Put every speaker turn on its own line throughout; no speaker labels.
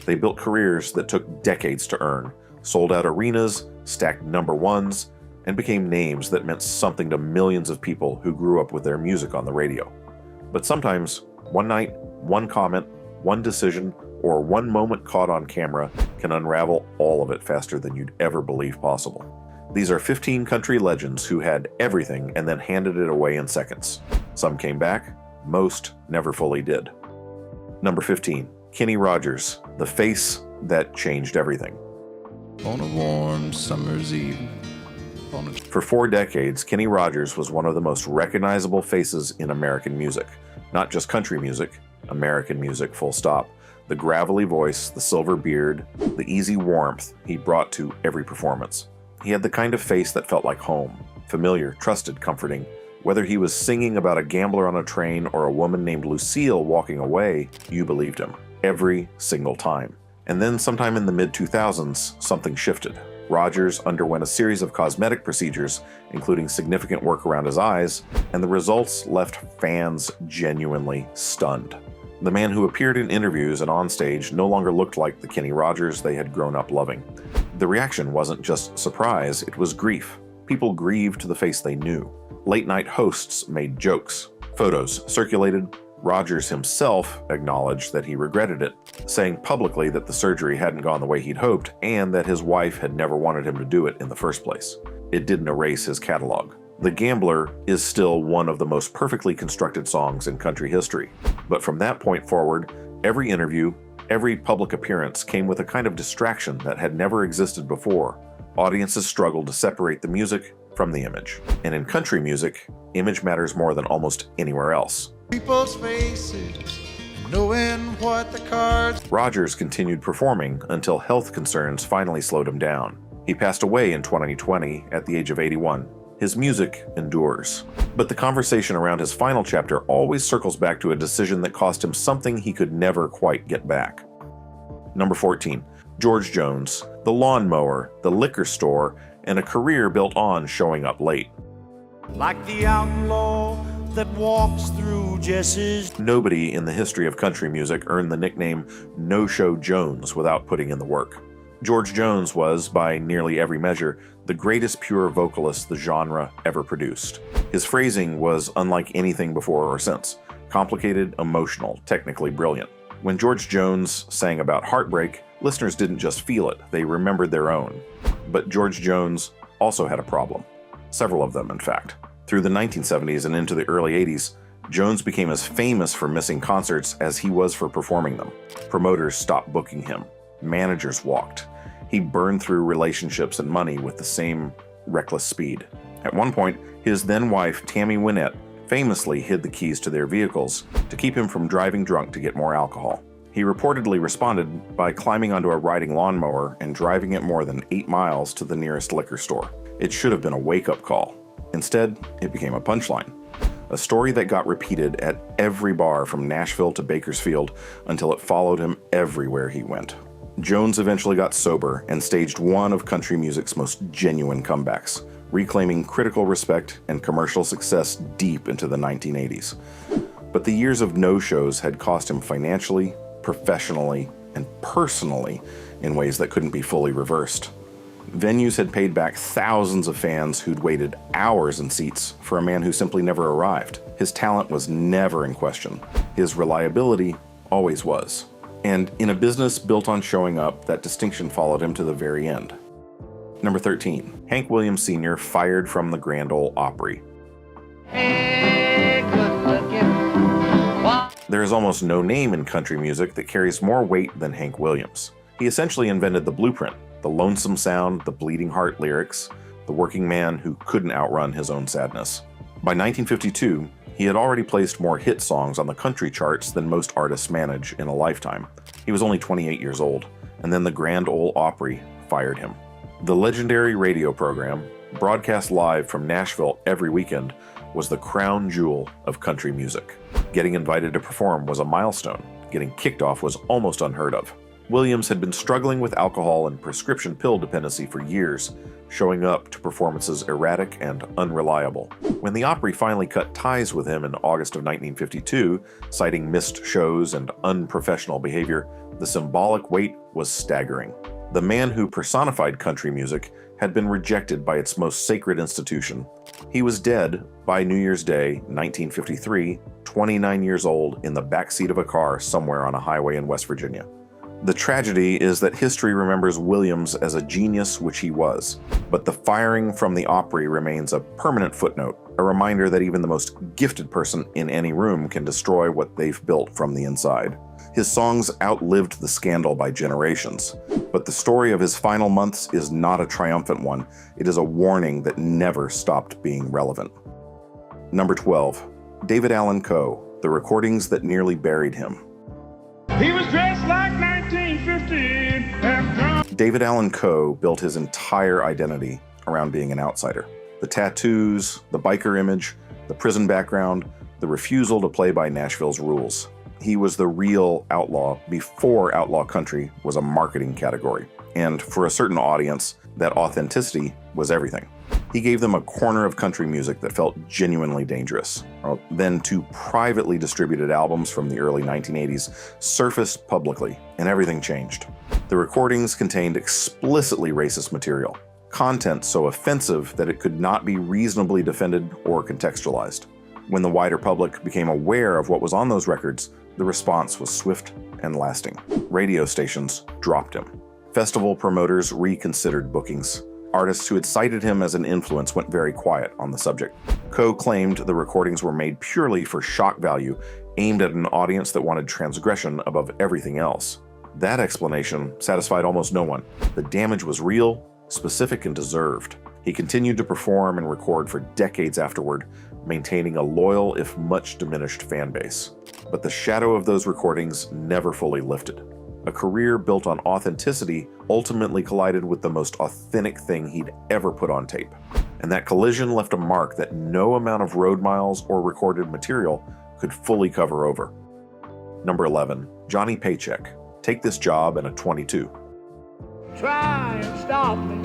They built careers that took decades to earn, sold out arenas, stacked number ones, and became names that meant something to millions of people who grew up with their music on the radio. But sometimes, one night, one comment, one decision, or one moment caught on camera can unravel all of it faster than you'd ever believe possible. These are 15 country legends who had everything and then handed it away in seconds. Some came back, most never fully did. Number 15. Kenny Rogers, the face that changed everything.
On a warm summer's evening.
For 4 decades, Kenny Rogers was one of the most recognizable faces in American music. Not just country music, American music full stop. The gravelly voice, the silver beard, the easy warmth he brought to every performance. He had the kind of face that felt like home, familiar, trusted, comforting. Whether he was singing about a gambler on a train or a woman named Lucille walking away, you believed him. Every single time. And then sometime in the mid-2000s, something shifted. Rogers underwent a series of cosmetic procedures, including significant work around his eyes, and the results left fans genuinely stunned. The man who appeared in interviews and on stage no longer looked like the Kenny Rogers they had grown up loving. The reaction wasn't just surprise, it was grief. People grieved the face they knew. Late-night hosts made jokes. Photos circulated. Rogers himself acknowledged that he regretted it, saying publicly that the surgery hadn't gone the way he'd hoped and that his wife had never wanted him to do it in the first place. It didn't erase his catalog. The Gambler is still one of the most perfectly constructed songs in country history, but from that point forward, every interview, every public appearance came with a kind of distraction that had never existed before. Audiences struggled to separate the music from the image. And in country music, image matters more than almost anywhere else.
People's faces, knowing what the cards.
Rogers continued performing until health concerns finally slowed him down. He passed away in 2020 at the age of 81. His music endures. But the conversation around his final chapter always circles back to a decision that cost him something he could never quite get back. Number 14. George Jones, the lawnmower, the liquor store, and a career built on showing up late.
Like the outlaw that walks through Jesse's.
Nobody in the history of country music earned the nickname No-Show Jones without putting in the work. George Jones was, by nearly every measure, the greatest pure vocalist the genre ever produced. His phrasing was unlike anything before or since. Complicated, emotional, technically brilliant. When George Jones sang about heartbreak, listeners didn't just feel it, they remembered their own. But George Jones also had a problem. Several of them, in fact. Through the 1970s and into the early 80s, Jones became as famous for missing concerts as he was for performing them. Promoters stopped booking him. Managers walked. He burned through relationships and money with the same reckless speed. At one point, his then-wife, Tammy Wynette, famously hid the keys to their vehicles to keep him from driving drunk to get more alcohol. He reportedly responded by climbing onto a riding lawnmower and driving it more than 8 miles to the nearest liquor store. It should have been a wake-up call. Instead, it became a punchline. A story that got repeated at every bar from Nashville to Bakersfield until it followed him everywhere he went. Jones eventually got sober and staged one of country music's most genuine comebacks, reclaiming critical respect and commercial success deep into the 1980s. But the years of no-shows had cost him financially, professionally, and personally in ways that couldn't be fully reversed. Venues had paid back thousands of fans who'd waited hours in seats for a man who simply never arrived. His talent was never in question. His reliability always was. And in a business built on showing up, that distinction followed him to the very end. Number 13. Hank Williams Sr. fired from the Grand Ole Opry. There is almost no name in country music that carries more weight than Hank Williams. He essentially invented the blueprint, the lonesome sound, the bleeding heart lyrics, the working man who couldn't outrun his own sadness. By 1952, he had already placed more hit songs on the country charts than most artists manage in a lifetime. He was only 28 years old, and then the Grand Ole Opry fired him. The legendary radio program, broadcast live from Nashville every weekend, was the crown jewel of country music. Getting invited to perform was a milestone. Getting kicked off was almost unheard of. Williams had been struggling with alcohol and prescription pill dependency for years, showing up to performances erratic and unreliable. When the Opry finally cut ties with him in August of 1952, citing missed shows and unprofessional behavior, the symbolic weight was staggering. The man who personified country music had been rejected by its most sacred institution. He was dead by New Year's Day, 1953, 29 years old, in the backseat of a car somewhere on a highway in West Virginia. The tragedy is that history remembers Williams as a genius, which he was, but the firing from the Opry remains a permanent footnote, a reminder that even the most gifted person in any room can destroy what they've built from the inside. His songs outlived the scandal by generations, but the story of his final months is not a triumphant one. It is a warning that never stopped being relevant. Number 12. David Allan Coe, The Recordings That Nearly Buried Him.
He was dressed like 1915.
David Allan Coe built his entire identity around being an outsider. The tattoos, the biker image, the prison background, the refusal to play by Nashville's rules. He was the real outlaw before outlaw country was a marketing category. And for a certain audience, that authenticity was everything. He gave them a corner of country music that felt genuinely dangerous. Then two privately distributed albums from the early 1980s surfaced publicly, and everything changed. The recordings contained explicitly racist material, content so offensive that it could not be reasonably defended or contextualized. When the wider public became aware of what was on those records, the response was swift and lasting. Radio stations dropped him. Festival promoters reconsidered bookings. Artists who had cited him as an influence went very quiet on the subject. Coe claimed the recordings were made purely for shock value, aimed at an audience that wanted transgression above everything else. That explanation satisfied almost no one. The damage was real, specific, and deserved. He continued to perform and record for decades afterward, maintaining a loyal, if much diminished, fan base. But the shadow of those recordings never fully lifted. A career built on authenticity ultimately collided with the most authentic thing he'd ever put on tape. And that collision left a mark that no amount of road miles or recorded material could fully cover over. Number 11. Johnny Paycheck, Take This Job and a 22.
Try and stop me.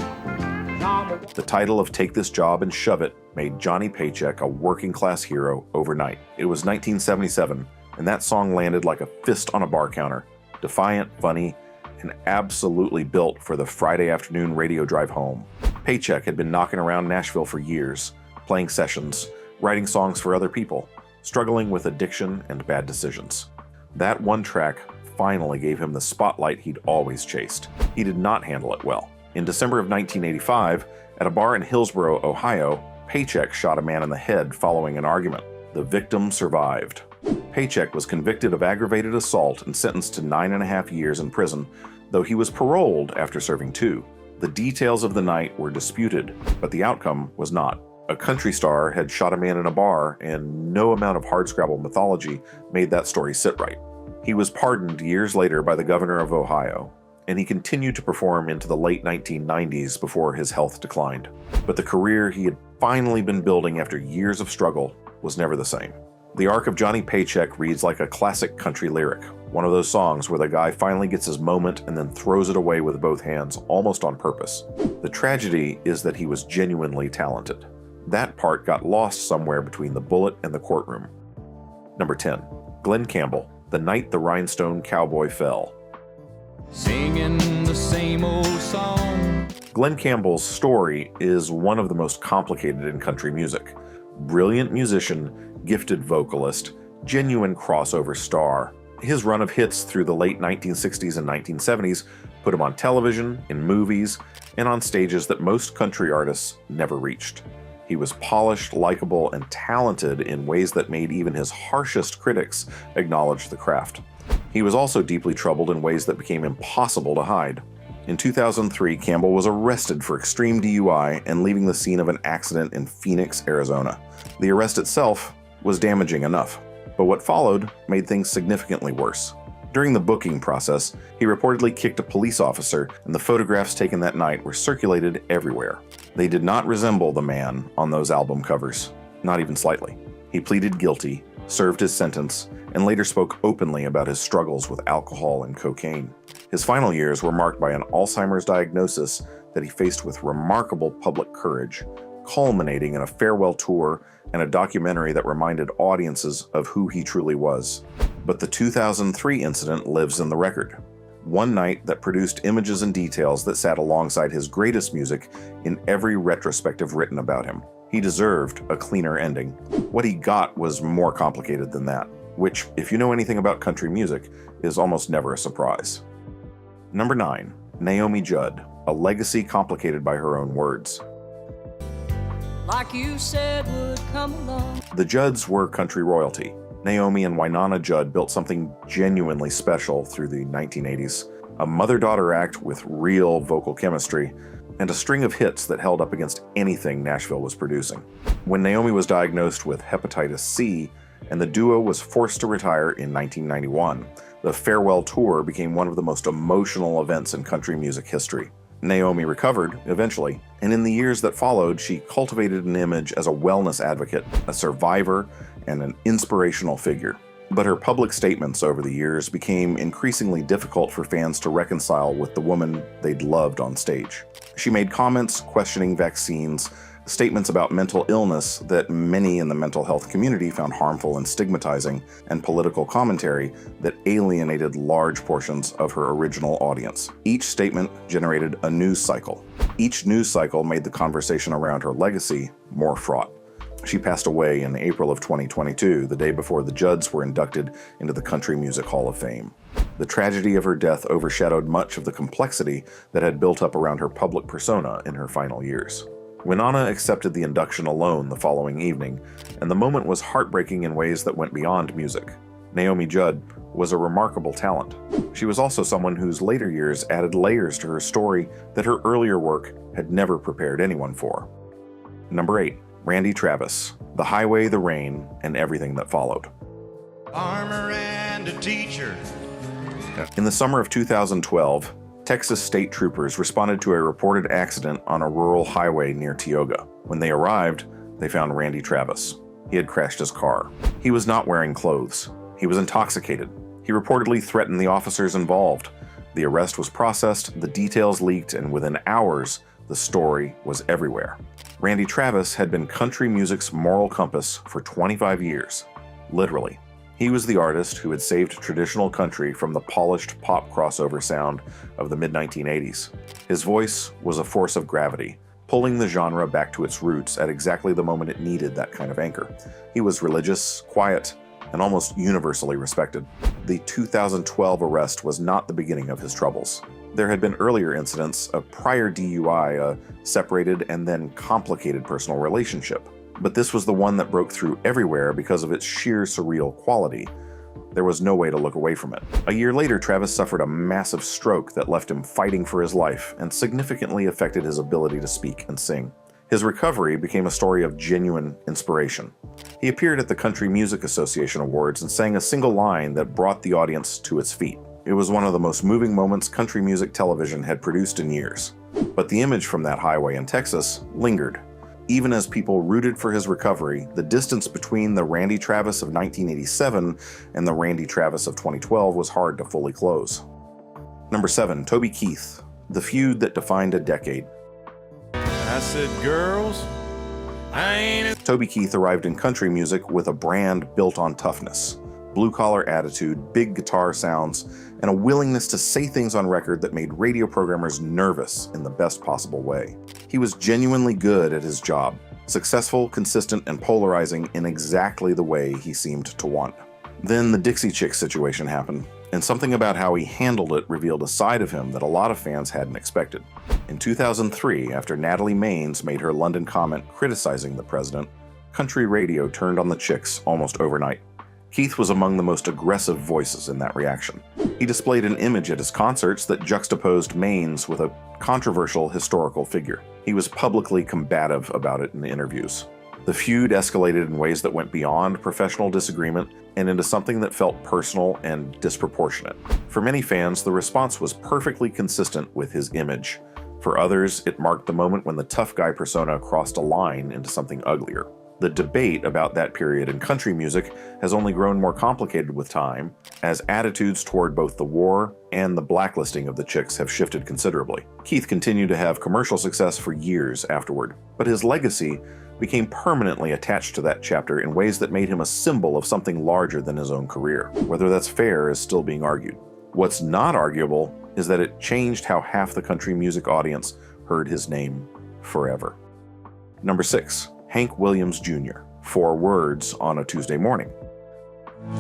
The title of Take This Job and Shove It made Johnny Paycheck a working-class hero overnight. It was 1977, and that song landed like a fist on a bar counter. Defiant, funny, and absolutely built for the Friday afternoon radio drive home. Paycheck had been knocking around Nashville for years, playing sessions, writing songs for other people, struggling with addiction and bad decisions. That one track finally gave him the spotlight he'd always chased. He did not handle it well. In December of 1985, at a bar in Hillsboro, Ohio, Paycheck shot a man in the head following an argument. The victim survived. Paycheck was convicted of aggravated assault and sentenced to 9.5 years in prison, though he was paroled after serving 2. The details of the night were disputed, but the outcome was not. A country star had shot a man in a bar, and no amount of hardscrabble mythology made that story sit right. He was pardoned years later by the governor of Ohio, and he continued to perform into the late 1990s before his health declined. But the career he had finally been building after years of struggle was never the same. The arc of Johnny Paycheck reads like a classic country lyric, one of those songs where the guy finally gets his moment and then throws it away with both hands, almost on purpose. The tragedy is that he was genuinely talented. That part got lost somewhere between the bullet and the courtroom. Number 10. Glenn Campbell, The Night the Rhinestone Cowboy Fell.
Singing the same old song.
Glenn Campbell's story is one of the most complicated in country music. Brilliant musician, gifted vocalist, genuine crossover star. His run of hits through the late 1960s and 1970s put him on television, in movies, and on stages that most country artists never reached. He was polished, likable, and talented in ways that made even his harshest critics acknowledge the craft. He was also deeply troubled in ways that became impossible to hide. In 2003, Campbell was arrested for extreme DUI and leaving the scene of an accident in Phoenix, Arizona. The arrest itself was damaging enough, but what followed made things significantly worse. During the booking process, he reportedly kicked a police officer, and the photographs taken that night were circulated everywhere. They did not resemble the man on those album covers, not even slightly. He pleaded guilty, served his sentence, and later spoke openly about his struggles with alcohol and cocaine. His final years were marked by an Alzheimer's diagnosis that he faced with remarkable public courage, culminating in a farewell tour and a documentary that reminded audiences of who he truly was. But the 2003 incident lives in the record. One night that produced images and details that sat alongside his greatest music in every retrospective written about him. He deserved a cleaner ending. What he got was more complicated than that, which, if you know anything about country music, is almost never a surprise. Number 9. Naomi Judd, a legacy complicated by her own words.
Like you said would come along.
The Judds were country royalty. Naomi and Wynonna Judd built something genuinely special through the 1980s, a mother-daughter act with real vocal chemistry, and a string of hits that held up against anything Nashville was producing. When Naomi was diagnosed with hepatitis C, and the duo was forced to retire in 1991, the farewell tour became one of the most emotional events in country music history. Naomi recovered, eventually, and in the years that followed, she cultivated an image as a wellness advocate, a survivor, and an inspirational figure. But her public statements over the years became increasingly difficult for fans to reconcile with the woman they'd loved on stage. She made comments questioning vaccines, statements about mental illness that many in the mental health community found harmful and stigmatizing, and political commentary that alienated large portions of her original audience. Each statement generated a news cycle. Each news cycle made the conversation around her legacy more fraught. She passed away in April of 2022, the day before the Judds were inducted into the Country Music Hall of Fame. The tragedy of her death overshadowed much of the complexity that had built up around her public persona in her final years. Wynonna accepted the induction alone the following evening, and the moment was heartbreaking in ways that went beyond music. Naomi Judd was a remarkable talent. She was also someone whose later years added layers to her story that her earlier work had never prepared anyone for. Number 8. Randy Travis, The Highway, the Rain, and Everything That Followed.
Armor and a teacher.
In the summer of 2012, Texas state troopers responded to a reported accident on a rural highway near Tioga. When they arrived, they found Randy Travis. He had crashed his car. He was not wearing clothes. He was intoxicated. He reportedly threatened the officers involved. The arrest was processed, the details leaked, and within hours, the story was everywhere. Randy Travis had been country music's moral compass for 25 years. Literally. He was the artist who had saved traditional country from the polished pop crossover sound of the mid-1980s. His voice was a force of gravity, pulling the genre back to its roots at exactly the moment it needed that kind of anchor. He was religious, quiet, and almost universally respected. The 2012 arrest was not the beginning of his troubles. There had been earlier incidents of prior DUI, a separated and then complicated personal relationship. But this was the one that broke through everywhere because of its sheer surreal quality. There was no way to look away from it. A year later, Travis suffered a massive stroke that left him fighting for his life and significantly affected his ability to speak and sing. His recovery became a story of genuine inspiration. He appeared at the Country Music Association Awards and sang a single line that brought the audience to its feet. It was one of the most moving moments country music television had produced in years. But the image from that highway in Texas lingered. Even as people rooted for his recovery, the distance between the Randy Travis of 1987 and the Randy Travis of 2012 was hard to fully close. Number 7. Toby Keith, The Feud That Defined a Decade.
I said, girls, I ain't.
Toby Keith arrived in country music with a brand built on toughness, blue-collar attitude, big guitar sounds, and a willingness to say things on record that made radio programmers nervous in the best possible way. He was genuinely good at his job, successful, consistent, and polarizing in exactly the way he seemed to want. Then the Dixie Chicks situation happened, and something about how he handled it revealed a side of him that a lot of fans hadn't expected. In 2003, after Natalie Maines made her London comment criticizing the president, country radio turned on the Chicks almost overnight. Keith was among the most aggressive voices in that reaction. He displayed an image at his concerts that juxtaposed Maines with a controversial historical figure. He was publicly combative about it in interviews. The feud escalated in ways that went beyond professional disagreement and into something that felt personal and disproportionate. For many fans, the response was perfectly consistent with his image. For others, it marked the moment when the tough guy persona crossed a line into something uglier. The debate about that period in country music has only grown more complicated with time, as attitudes toward both the war and the blacklisting of the Chicks have shifted considerably. Keith continued to have commercial success for years afterward, but his legacy became permanently attached to that chapter in ways that made him a symbol of something larger than his own career. Whether that's fair is still being argued. What's not arguable is that it changed how half the country music audience heard his name forever. Number 6. Hank Williams Jr. 4 words on a Tuesday morning.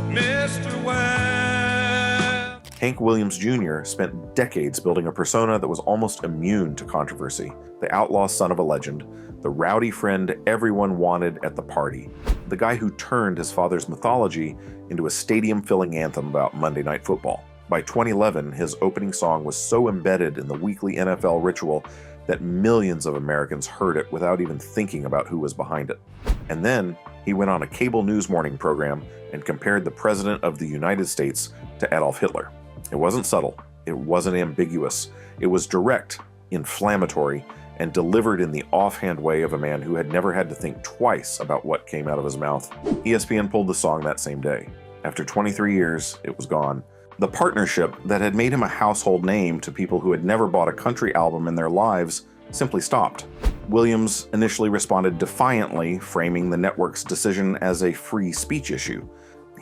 Mr. West.
Hank Williams Jr. spent decades building a persona that was almost immune to controversy. The outlaw son of a legend, the rowdy friend everyone wanted at the party, the guy who turned his father's mythology into a stadium-filling anthem about Monday Night Football. By 2011, his opening song was so embedded in the weekly NFL ritual that millions of Americans heard it without even thinking about who was behind it. And then he went on a cable news morning program and compared the President of the United States to Adolf Hitler. It wasn't subtle, it wasn't ambiguous, it was direct, inflammatory, and delivered in the offhand way of a man who had never had to think twice about what came out of his mouth. ESPN pulled the song that same day. After 23 years, it was gone. The partnership that had made him a household name to people who had never bought a country album in their lives simply stopped. Williams initially responded defiantly, framing the network's decision as a free speech issue.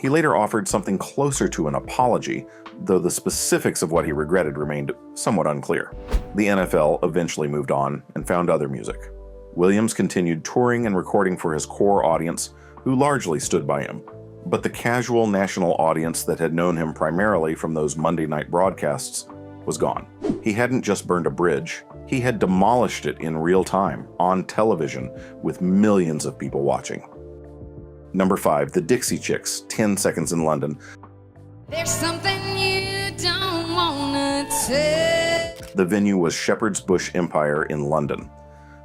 He later offered something closer to an apology, though the specifics of what he regretted remained somewhat unclear. The NFL eventually moved on and found other music. Williams continued touring and recording for his core audience, who largely stood by him. But the casual national audience that had known him primarily from those Monday night broadcasts was gone. He hadn't just burned a bridge, he had demolished it in real time, on television, with millions of people watching. Number 5, the Dixie Chicks, 10 Seconds in London.
There's something you don't wanna tell.
The venue was Shepherd's Bush Empire in London.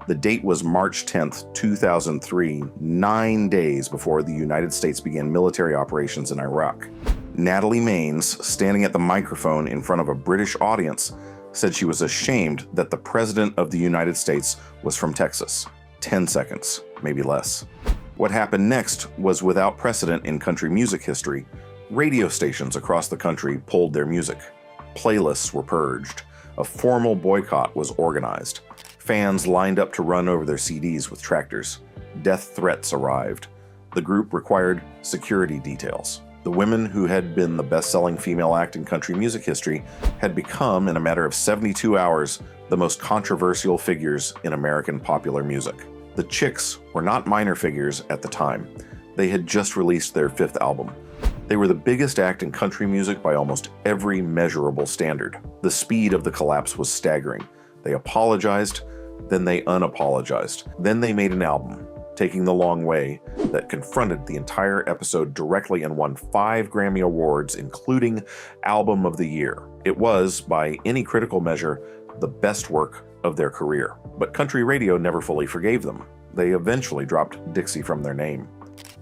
The date was March 10th, 2003, 9 days before the United States began military operations in Iraq. Natalie Maines, standing at the microphone in front of a British audience, said she was ashamed that the President of the United States was from Texas. 10 seconds, maybe less. What happened next was without precedent in country music history. Radio stations across the country pulled their music. Playlists were purged. A formal boycott was organized. Fans lined up to run over their CDs with tractors. Death threats arrived. The group required security details. The women who had been the best-selling female act in country music history had become, in a matter of 72 hours, the most controversial figures in American popular music. The Chicks were not minor figures at the time. They had just released their 5th album. They were the biggest act in country music by almost every measurable standard. The speed of the collapse was staggering. They apologized, then they unapologized. Then they made an album, Taking the Long Way, that confronted the entire episode directly and won 5 Grammy Awards, including Album of the Year. It was, by any critical measure, the best work of their career. But country radio never fully forgave them. They eventually dropped Dixie from their name.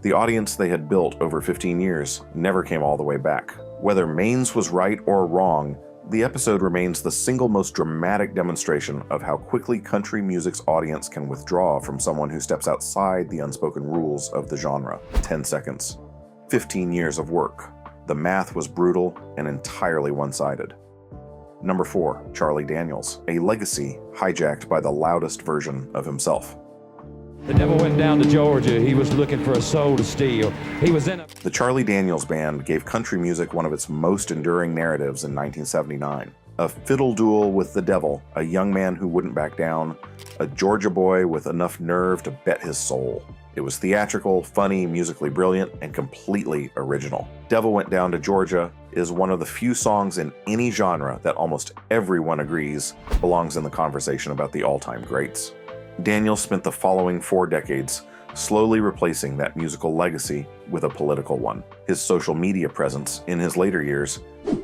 The audience they had built over 15 years never came all the way back. Whether Maines was right or wrong, the episode remains the single most dramatic demonstration of how quickly country music's audience can withdraw from someone who steps outside the unspoken rules of the genre. 10 seconds. 15 years of work. The math was brutal and entirely one-sided. Number 4, Charlie Daniels, a legacy hijacked by the loudest version of himself.
The devil went down to Georgia. He was looking for a soul to steal. He was in a...
The Charlie Daniels Band gave country music one of its most enduring narratives in 1979. A fiddle duel with the devil, a young man who wouldn't back down, a Georgia boy with enough nerve to bet his soul. It was theatrical, funny, musically brilliant, and completely original. Devil Went Down to Georgia is one of the few songs in any genre that almost everyone agrees belongs in the conversation about the all-time greats. Daniels spent the following 4 decades slowly replacing that musical legacy with a political one. His social media presence in his later years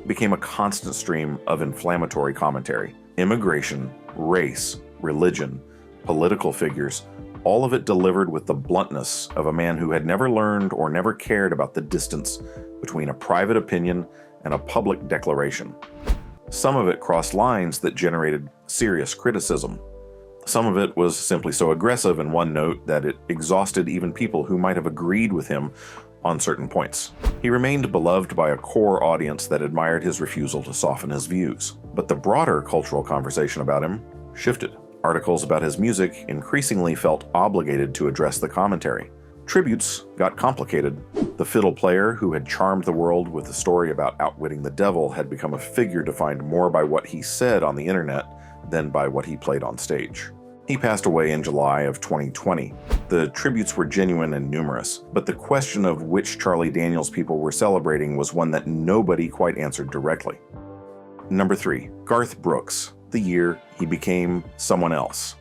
became a constant stream of inflammatory commentary. Immigration, race, religion, political figures, all of it delivered with the bluntness of a man who had never learned or never cared about the distance between a private opinion and a public declaration. Some of it crossed lines that generated serious criticism. Some of it was simply so aggressive in one note that it exhausted even people who might have agreed with him on certain points. He remained beloved by a core audience that admired his refusal to soften his views. But the broader cultural conversation about him shifted. Articles about his music increasingly felt obligated to address the commentary. Tributes got complicated. The fiddle player who had charmed the world with a story about outwitting the devil had become a figure defined more by what he said on the internet than by what he played on stage. He passed away in July of 2020. The tributes were genuine and numerous, but the question of which Charlie Daniels people were celebrating was one that nobody quite answered directly. Number 3. Garth Brooks, the year he became someone else.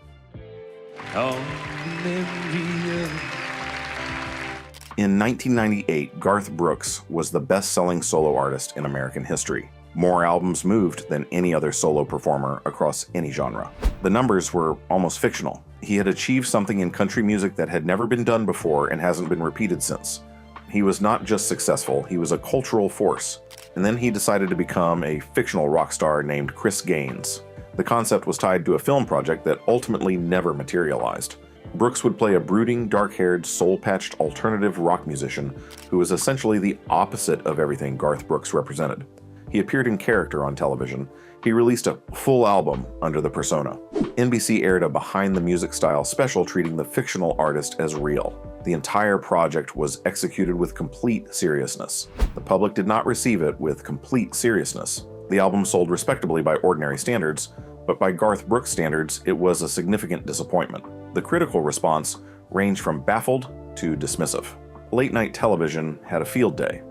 In 1998, Garth Brooks was the best-selling solo artist in American history. More albums moved than any other solo performer across any genre. The numbers were almost fictional. He had achieved something in country music that had never been done before and hasn't been repeated since. He was not just successful, he was a cultural force. And then he decided to become a fictional rock star named Chris Gaines. The concept was tied to a film project that ultimately never materialized. Brooks would play a brooding, dark-haired, soul-patched alternative rock musician who was essentially the opposite of everything Garth Brooks represented. He appeared in character on television. He released a full album under the persona. NBC aired a behind-the-music-style special treating the fictional artist as real. The entire project was executed with complete seriousness. The public did not receive it with complete seriousness. The album sold respectably by ordinary standards, but by Garth Brooks standards, it was a significant disappointment. The critical response ranged from baffled to dismissive. Late-night television had a field day.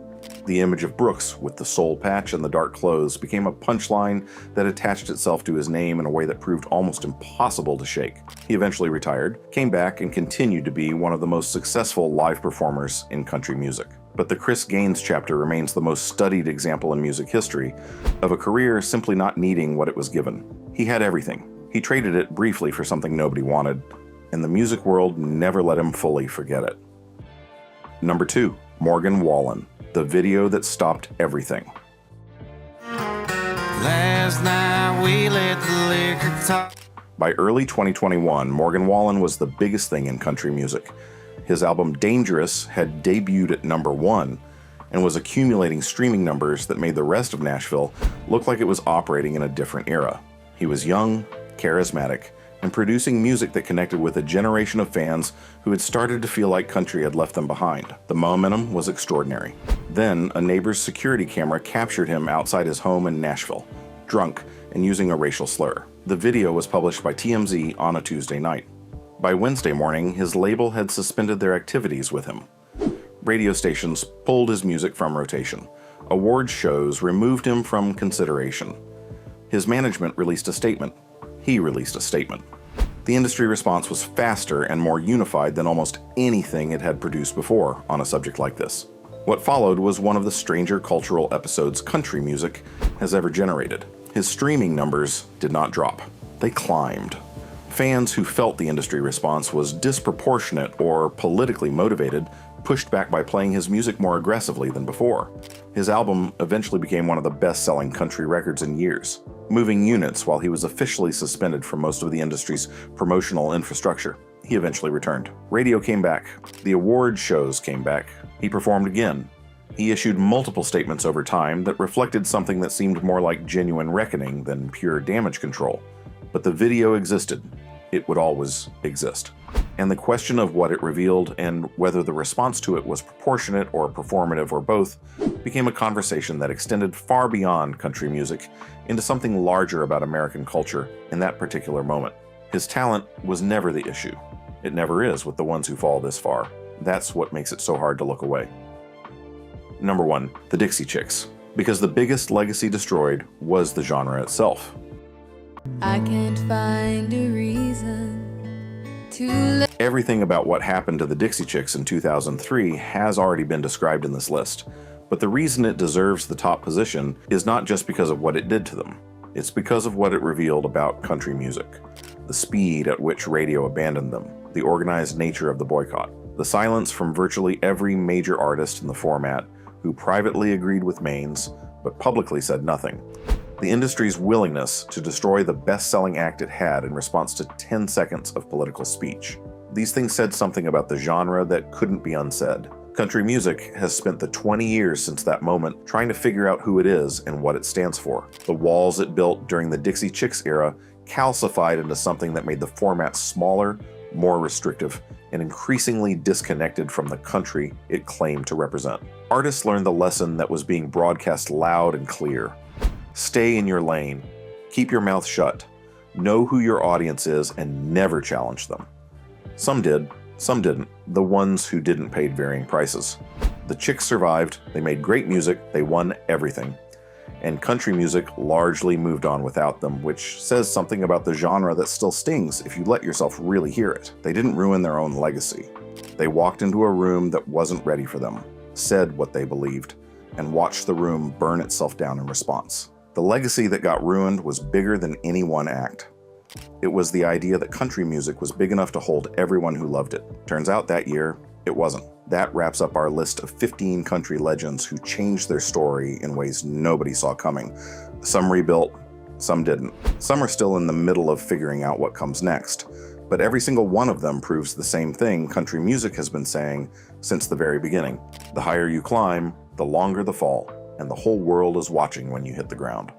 The image of Brooks with the soul patch and the dark clothes became a punchline that attached itself to his name in a way that proved almost impossible to shake. He eventually retired, came back, and continued to be one of the most successful live performers in country music. But the Chris Gaines chapter remains the most studied example in music history of a career simply not needing what it was given. He had everything. He traded it briefly for something nobody wanted, and the music world never let him fully forget it. Number 2. Morgan Wallen, the video that stopped everything.
Last night we let the liquor talk.
By early 2021, Morgan Wallen was the biggest thing in country music. His album Dangerous had debuted at number 1 and was accumulating streaming numbers that made the rest of Nashville look like it was operating in a different era. He was young, charismatic, and producing music that connected with a generation of fans who had started to feel like country had left them behind. The momentum was extraordinary. Then, a neighbor's security camera captured him outside his home in Nashville, drunk and using a racial slur. The video was published by TMZ on a Tuesday night. By Wednesday morning, his label had suspended their activities with him. Radio stations pulled his music from rotation. Award shows removed him from consideration. His management released a statement. He released a statement. The industry response was faster and more unified than almost anything it had produced before on a subject like this. What followed was one of the stranger cultural episodes country music has ever generated. His streaming numbers did not drop. They climbed. Fans who felt the industry response was disproportionate or politically motivated pushed back by playing his music more aggressively than before. His album eventually became one of the best-selling country records in years, moving units while he was officially suspended from most of the industry's promotional infrastructure. He eventually returned. Radio came back. The award shows came back. He performed again. He issued multiple statements over time that reflected something that seemed more like genuine reckoning than pure damage control. But the video existed. It would always exist. And the question of what it revealed and whether the response to it was proportionate or performative or both became a conversation that extended far beyond country music into something larger about American culture in that particular moment. His talent was never the issue. It never is with the ones who fall this far. That's what makes it so hard to look away. Number 1, the Dixie Chicks. Because the biggest legacy destroyed was the genre itself.
I can't find a reason to
Everything about what happened to the Dixie Chicks in 2003 has already been described in this list, but the reason it deserves the top position is not just because of what it did to them. It's because of what it revealed about country music. The speed at which radio abandoned them, the organized nature of the boycott, the silence from virtually every major artist in the format who privately agreed with Maines but publicly said nothing. The industry's willingness to destroy the best-selling act it had in response to 10 seconds of political speech. These things said something about the genre that couldn't be unsaid. Country music has spent the 20 years since that moment trying to figure out who it is and what it stands for. The walls it built during the Dixie Chicks era calcified into something that made the format smaller, more restrictive, and increasingly disconnected from the country it claimed to represent. Artists learned the lesson that was being broadcast loud and clear. Stay in your lane. Keep your mouth shut. Know who your audience is and never challenge them. Some did, some didn't. The ones who didn't paid varying prices. The Chicks survived, they made great music, they won everything. And country music largely moved on without them, which says something about the genre that still stings if you let yourself really hear it. They didn't ruin their own legacy. They walked into a room that wasn't ready for them, said what they believed, and watched the room burn itself down in response. The legacy that got ruined was bigger than any one act. It was the idea that country music was big enough to hold everyone who loved it. Turns out that year, it wasn't. That wraps up our list of 15 country legends who changed their story in ways nobody saw coming. Some rebuilt, some didn't. Some are still in the middle of figuring out what comes next. But every single one of them proves the same thing country music has been saying since the very beginning. The higher you climb, the longer the fall, and the whole world is watching when you hit the ground.